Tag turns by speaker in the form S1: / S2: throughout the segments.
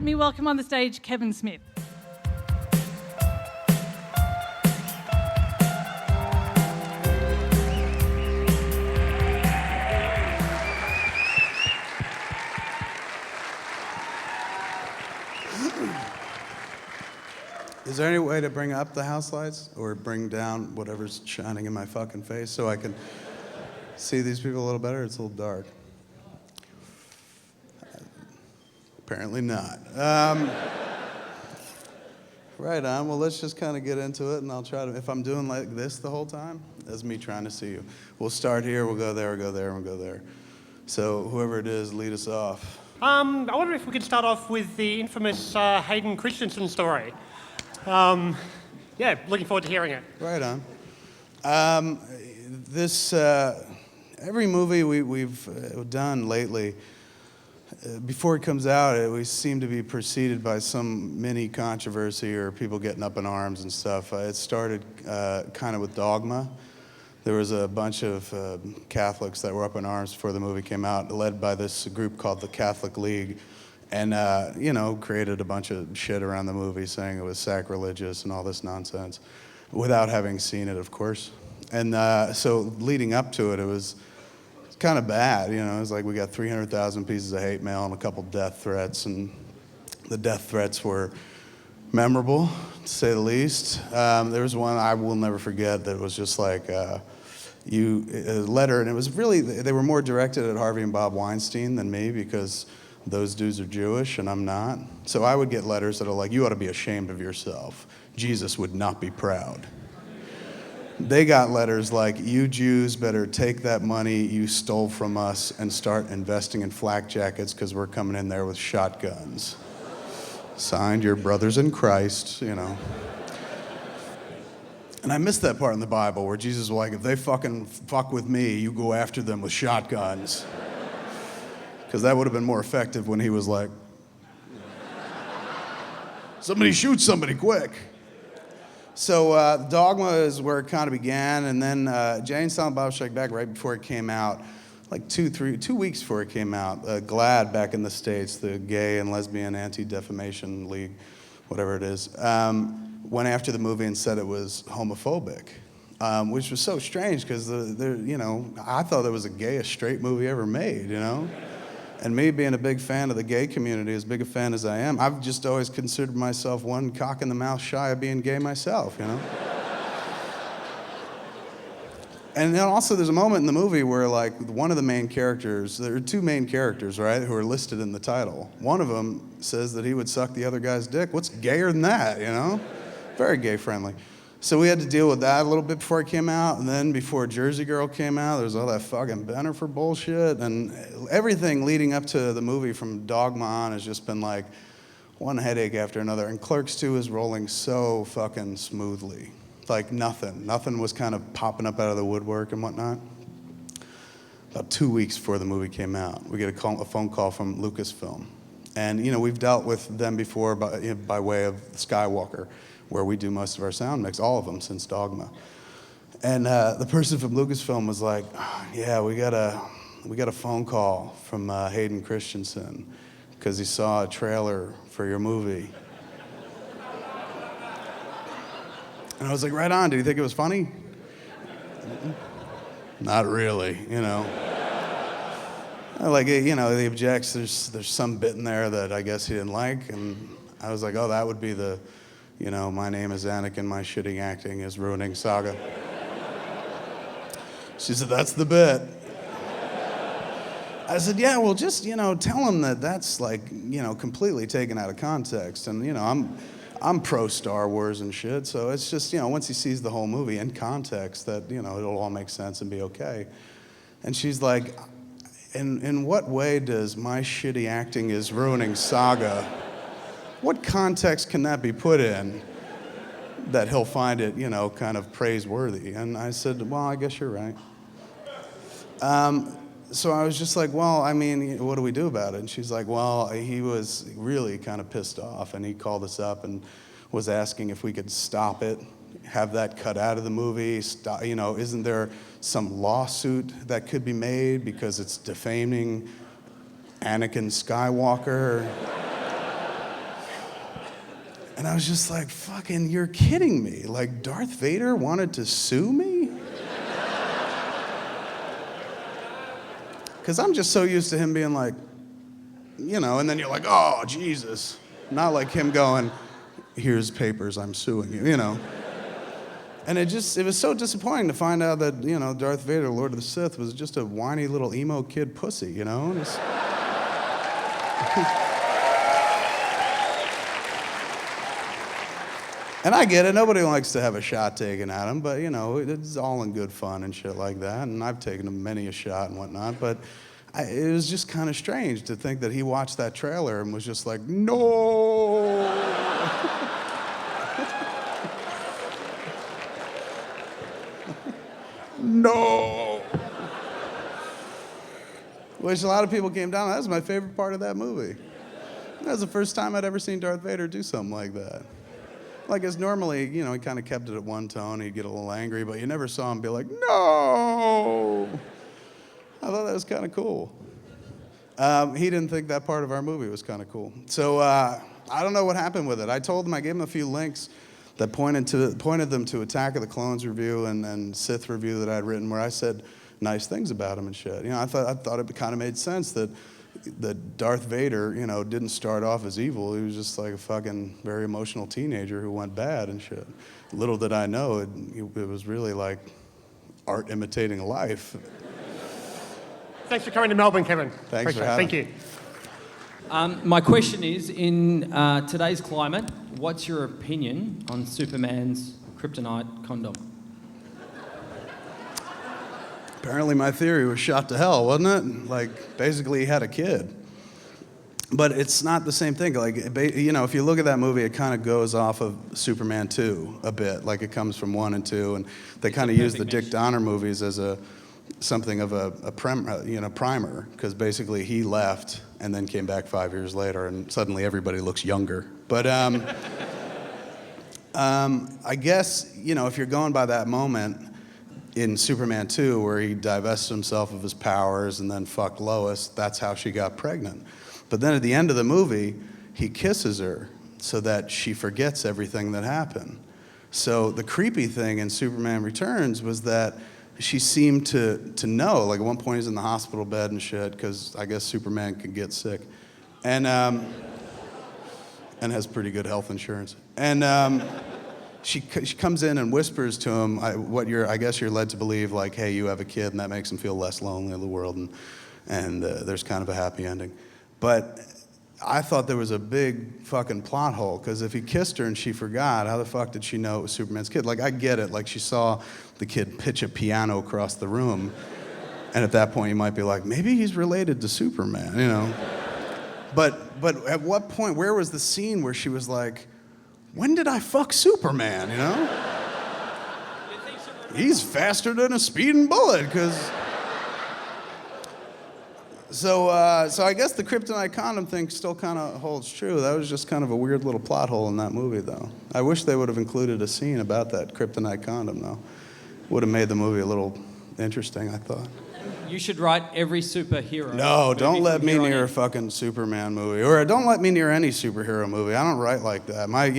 S1: let me welcome on the stage Kevin Smith.
S2: Is there any way to bring up the house lights or bring down whatever's shining in my fucking face so I can see these people a little better? It's a little dark. Apparently not. Right on. Well, let's just kind of get into it, and I'll try to, if I'm doing like this the whole time, that's me trying to see you. We'll start here, we'll go there, we'll go there, and we'll go there. So whoever it is, lead us off.
S3: I wonder if we could start off with the infamous Hayden Christensen story. Yeah, looking forward to hearing it.
S2: Right on. Every movie we've done lately, before it comes out, we seem to be preceded by some mini controversy or people getting up in arms and stuff. It started kind of with Dogma. There was a bunch of Catholics that were up in arms before the movie came out, led by this group called the Catholic League. And, created a bunch of shit around the movie saying it was sacrilegious and all this nonsense without having seen it, of course. And so leading up to it, it was kind of bad. It was like we got 300,000 pieces of hate mail and a couple death threats. And the death threats were memorable, to say the least. There was one I will never forget that was just like a letter. And it was really, they were more directed at Harvey and Bob Weinstein than me because those dudes are Jewish and I'm not. So I would get letters that are like, you ought to be ashamed of yourself. Jesus would not be proud. They got letters like, you Jews better take that money you stole from us and start investing in flak jackets because we're coming in there with shotguns. Signed, your brothers in Christ, And I missed that part in the Bible where Jesus was like, if they fucking fuck with me, you go after them with shotguns. Because that would have been more effective when he was like, somebody shoot somebody quick. So Dogma is where it kind of began, and then Jay and Silent Bob Strike Back right before it came out, like 2 weeks before it came out, GLAAD back in the States, the Gay and Lesbian Anti-Defamation League, whatever it is, went after the movie and said it was homophobic. Which was so strange because I thought there was the gayest straight movie ever made, And me being a big fan of the gay community, as big a fan as I am, I've just always considered myself one cock in the mouth shy of being gay myself, And then also there's a moment in the movie where like one of the main characters, there are 2 main characters, right, who are listed in the title. One of them says that he would suck the other guy's dick. What's gayer than that, Very gay friendly. So we had to deal with that a little bit before it came out, and then before Jersey Girl came out, there was all that fucking Bennifer bullshit, and everything leading up to the movie from Dogma on has just been like one headache after another, and Clerks 2 is rolling so fucking smoothly. Like nothing was kind of popping up out of the woodwork and whatnot. About 2 weeks before the movie came out, we get a phone call from Lucasfilm, and we've dealt with them before by way of Skywalker, where we do most of our sound mix, all of them since Dogma. And the person from Lucasfilm was like, yeah, we got a phone call from Hayden Christensen because he saw a trailer for your movie. And I was like, right on, did you think it was funny? Not really, Like, he objects, there's some bit in there that I guess he didn't like, and I was like, oh, that would be the, my name is Anakin, my shitty acting is ruining saga. She said, that's the bit. I said, yeah, well, just, tell him that that's like, completely taken out of context. And, I'm pro Star Wars and shit, so it's just, once he sees the whole movie in context that, it'll all make sense and be okay. And she's like, in what way does my shitty acting is ruining saga? What context can that be put in that he'll find it, kind of praiseworthy? And I said, well, I guess you're right. So I was just like, well, what do we do about it? And she's like, well, he was really kind of pissed off, and he called us up and was asking if we could stop it, have that cut out of the movie. Isn't there some lawsuit that could be made because it's defaming Anakin Skywalker? And I was just like, fucking, you're kidding me. Like, Darth Vader wanted to sue me? Because I'm just so used to him being like, you know, and then you're like, oh, Jesus. Not like him going, here's papers, I'm suing you, you know. And it was so disappointing to find out that, you know, Darth Vader, Lord of the Sith, was just a whiny little emo kid pussy, you know? And I get it, nobody likes to have a shot taken at him, but, you know, it's all in good fun and shit like that, and I've taken him many a shot and whatnot, but it was just kind of strange to think that he watched that trailer and was just like, no! No! Which a lot of people came down on. That was my favorite part of that movie. That was the first time I'd ever seen Darth Vader do something like that. Like, as normally, you know, he kind of kept it at one tone, he'd get a little angry, but you never saw him be like, no! I thought that was kind of cool. He didn't think that part of our movie was kind of cool. So I don't know what happened with it. I told him, I gave him a few links that pointed them to Attack of the Clones review and Sith review that I'd written, where I said nice things about him and shit. You know, I thought it kind of made sense that Darth Vader, you know, didn't start off as evil. He was just like a fucking very emotional teenager who went bad and shit. Little did I know, it was really like art imitating life.
S3: Thanks for coming to Melbourne, Kevin.
S2: Thanks
S3: Appreciate
S2: for having
S3: it. Thank you.
S4: My question is, in today's climate, what's your opinion on Superman's kryptonite condom?
S2: Apparently my theory was shot to hell, wasn't it? Like, basically he had a kid. But it's not the same thing. Like, you know, if you look at that movie, it kind of goes off of Superman 2 a bit. Like, it comes from 1 and 2, and they kind of use the Dick Donner movies as something of a primer, because basically he left and then came back 5 years later, and suddenly everybody looks younger. But I guess, you know, if you're going by that moment in Superman 2 where he divests himself of his powers and then fucked Lois, that's how she got pregnant. But then at the end of the movie, he kisses her so that she forgets everything that happened. So the creepy thing in Superman Returns was that she seemed to know. Like, at one point he's in the hospital bed and shit, because I guess Superman can get sick. And has pretty good health insurance. And she comes in and whispers to him I guess you're led to believe, like, hey, you have a kid, and that makes him feel less lonely in the world, and there's kind of a happy ending. But I thought there was a big fucking plot hole, because if he kissed her and she forgot, how the fuck did she know it was Superman's kid? Like, I get it. Like, she saw the kid pitch a piano across the room, and at that point you might be like, maybe he's related to Superman, you know? But at what point, where was the scene where she was like, when did I fuck Superman, you know? He's faster than a speeding bullet, because... So I guess the kryptonite condom thing still kind of holds true. That was just kind of a weird little plot hole in that movie, though. I wish they would have included a scene about that kryptonite condom, though. Would have made the movie a little interesting, I thought.
S4: You should write every superhero.
S2: No,
S4: movie
S2: don't let
S4: from
S2: me
S4: here on
S2: near
S4: in.
S2: a fucking Superman movie, or don't let me near any superhero movie. I don't write like that. I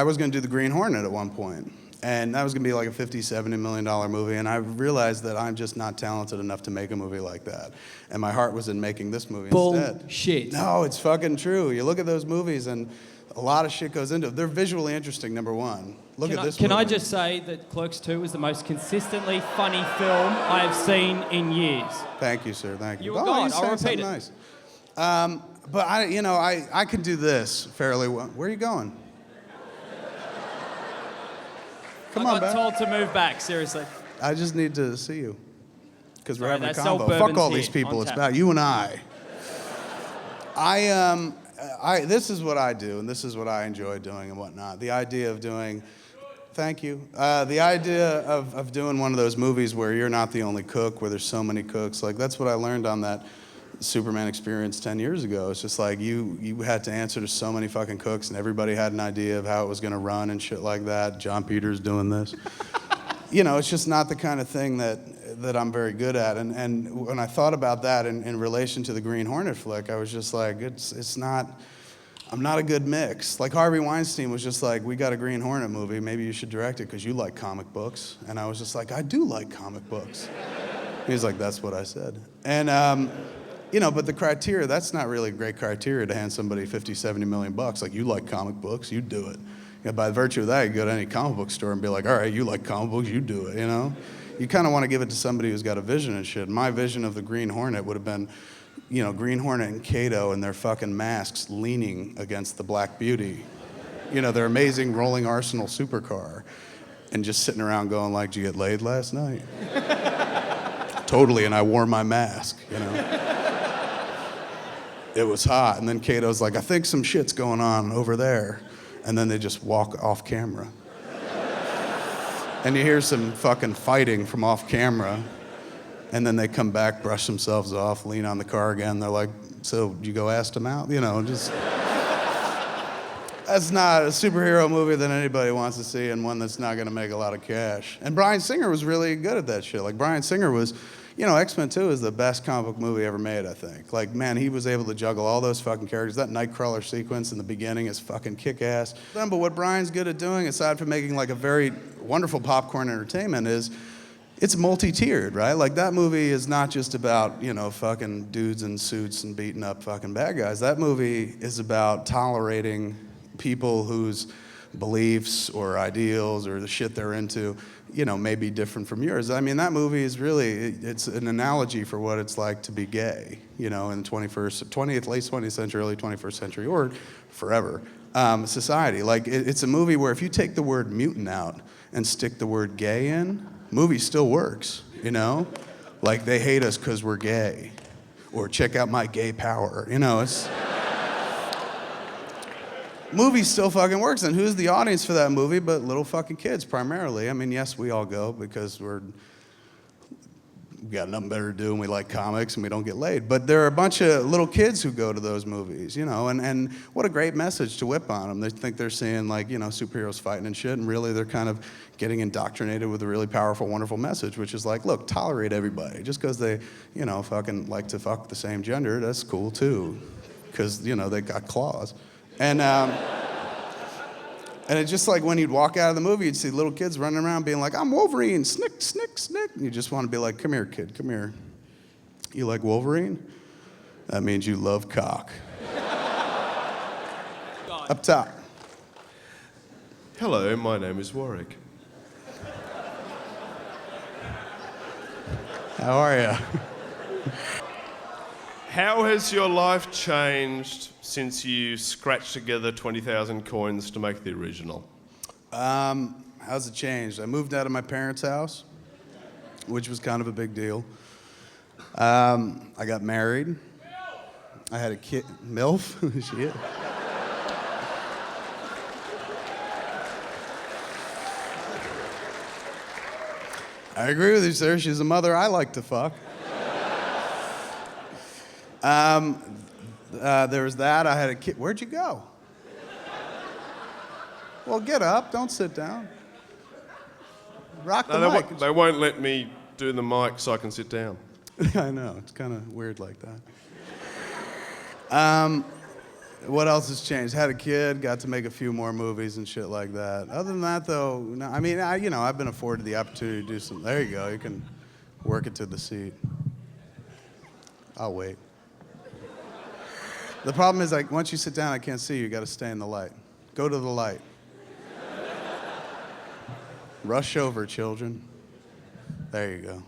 S2: was going to do the Green Hornet at one point, and that was going to be like a $50, $70 million movie, and I realized that I'm just not talented enough to make a movie like that, and my heart was in making this movie instead.
S4: Bullshit.
S2: No, it's fucking true. You look at those movies, and a lot of shit goes into it. They're visually interesting, number one. Look at this
S4: Can
S2: movie.
S4: I just say that Clerks 2 is the most consistently funny film I have seen in years.
S2: Thank you, sir. Thank you.
S4: You were God.
S2: you
S4: I'll
S2: said
S4: repeat
S2: something
S4: it.
S2: nice. But I could do this fairly well. Where are you going? Come on,
S4: I got
S2: man.
S4: told to move back, seriously.
S2: I just need to see you. Because we're
S4: Sorry,
S2: having a
S4: that Salt
S2: convo. Fuck
S4: Bourbon's
S2: all
S4: here,
S2: these people.
S4: on
S2: It's
S4: tap.
S2: about you and I. This is what I do, and this is what I enjoy doing and whatnot. The idea of doing... Thank you. The idea of doing one of those movies where you're not the only cook, where there's so many cooks, like that's what I learned on that Superman experience 10 years ago. It's just like you had to answer to so many fucking cooks, and everybody had an idea of how it was going to run and shit like that. John Peters doing this. You know, it's just not the kind of thing that I'm very good at. And when I thought about that in relation to the Green Hornet flick, I was just like, it's not... I'm not a good mix. Like Harvey Weinstein was just like, we got a Green Hornet movie, maybe you should direct it because you like comic books. And I was just like, I do like comic books. He was like, that's what I said. And, but the criteria, that's not really a great criteria to hand somebody 50, 70 million bucks. Like, you like comic books, you do it. By virtue of that, you go to any comic book store and be like, all right, you like comic books, you do it, You kind of want to give it to somebody who's got a vision and shit. My vision of the Green Hornet would have been, Green Hornet and Kato in their fucking masks leaning against the Black Beauty, their amazing rolling arsenal supercar, and just sitting around going like, did you get laid last night? Totally, and I wore my mask, It was hot, and then Kato's like, I think some shit's going on over there. And then they just walk off camera. And you hear some fucking fighting from off camera. And then they come back, brush themselves off, lean on the car again. They're like, so you go ask him out? Just... That's not a superhero movie that anybody wants to see and one that's not going to make a lot of cash. And Bryan Singer was really good at that shit. Like, Bryan Singer was... X-Men 2 is the best comic book movie ever made, I think. Like, man, he was able to juggle all those fucking characters. That Nightcrawler sequence in the beginning is fucking kick-ass. But what Bryan's good at doing, aside from making like a very wonderful popcorn entertainment, is it's multi-tiered, right? Like, that movie is not just about, fucking dudes in suits and beating up fucking bad guys. That movie is about tolerating people whose beliefs or ideals or the shit they're into, may be different from yours. I mean, that movie is really, it's an analogy for what it's like to be gay, in the 20th, late 20th century, early 21st century, or forever, society. Like, it's a movie where if you take the word mutant out and stick the word gay in, movie still works, Like, they hate us because we're gay. Or check out my gay power, it's... Movie still fucking works, and who's the audience for that movie but little fucking kids primarily? I mean, yes, we all go because we got nothing better to do and we like comics and we don't get laid. But there are a bunch of little kids who go to those movies, and what a great message to whip on them. They think they're seeing like, superheroes fighting and shit, and really they're kind of getting indoctrinated with a really powerful, wonderful message, which is like, look, tolerate everybody. Just because they, fucking like to fuck the same gender, that's cool too, because, they got claws. And it's just like when you'd walk out of the movie, you'd see little kids running around being like, I'm Wolverine, snick, snick, snick. And you just want to be like, come here, kid, come here. You like Wolverine? That means you love cock. Up top.
S5: Hello, my name is Warwick.
S2: How are you?
S5: How has your life changed since you scratched together 20,000 coins to make the original?
S2: How's it changed? I moved out of my parents' house, which was kind of a big deal. I got married. I had a kid. MILF? Shit. I agree with you, sir. She's a mother I like to fuck. There was that. I had a kid. Where'd you go? Well, get up. Don't sit down. Rock the mic.
S5: They won't let me do the mic so I can sit down.
S2: I know. It's kind of weird like that. What else has changed? Had a kid. Got to make a few more movies and shit like that. Other than that, though, no, I mean, I've been afforded the opportunity to do some. There you go. You can work it to the seat. I'll wait. The problem is, like, once you sit down, I can't see you. You got to stay in the light. Go to the light. Rush over, children. There you go.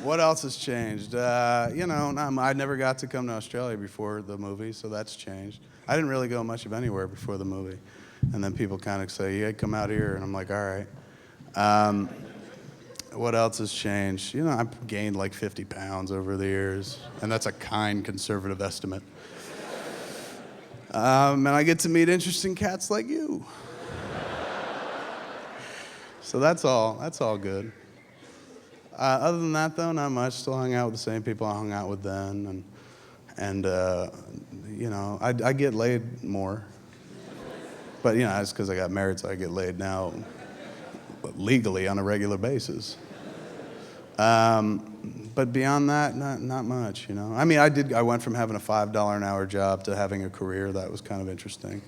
S2: What else has changed? I never got to come to Australia before the movie, so that's changed. I didn't really go much of anywhere before the movie. And then people kind of say, yeah, come out here. And I'm like, all right. What else has changed? I've gained like 50 pounds over the years, and that's a kind conservative estimate. And I get to meet interesting cats like you. So that's all good. Other than that, though, not much. Still hung out with the same people I hung out with then, and I get laid more. But it's because I got married, so I get laid now legally on a regular basis. But beyond that, not much, you know. I mean, I went from having a $5 an hour job to having a career. That was kind of interesting.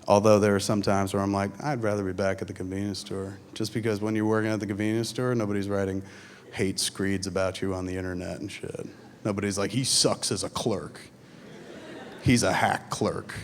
S2: Although there are some times where I'm like, I'd rather be back at the convenience store. Just because when you're working at the convenience store, nobody's writing hate screeds about you on the internet and shit. Nobody's like, he sucks as a clerk. He's a hack clerk.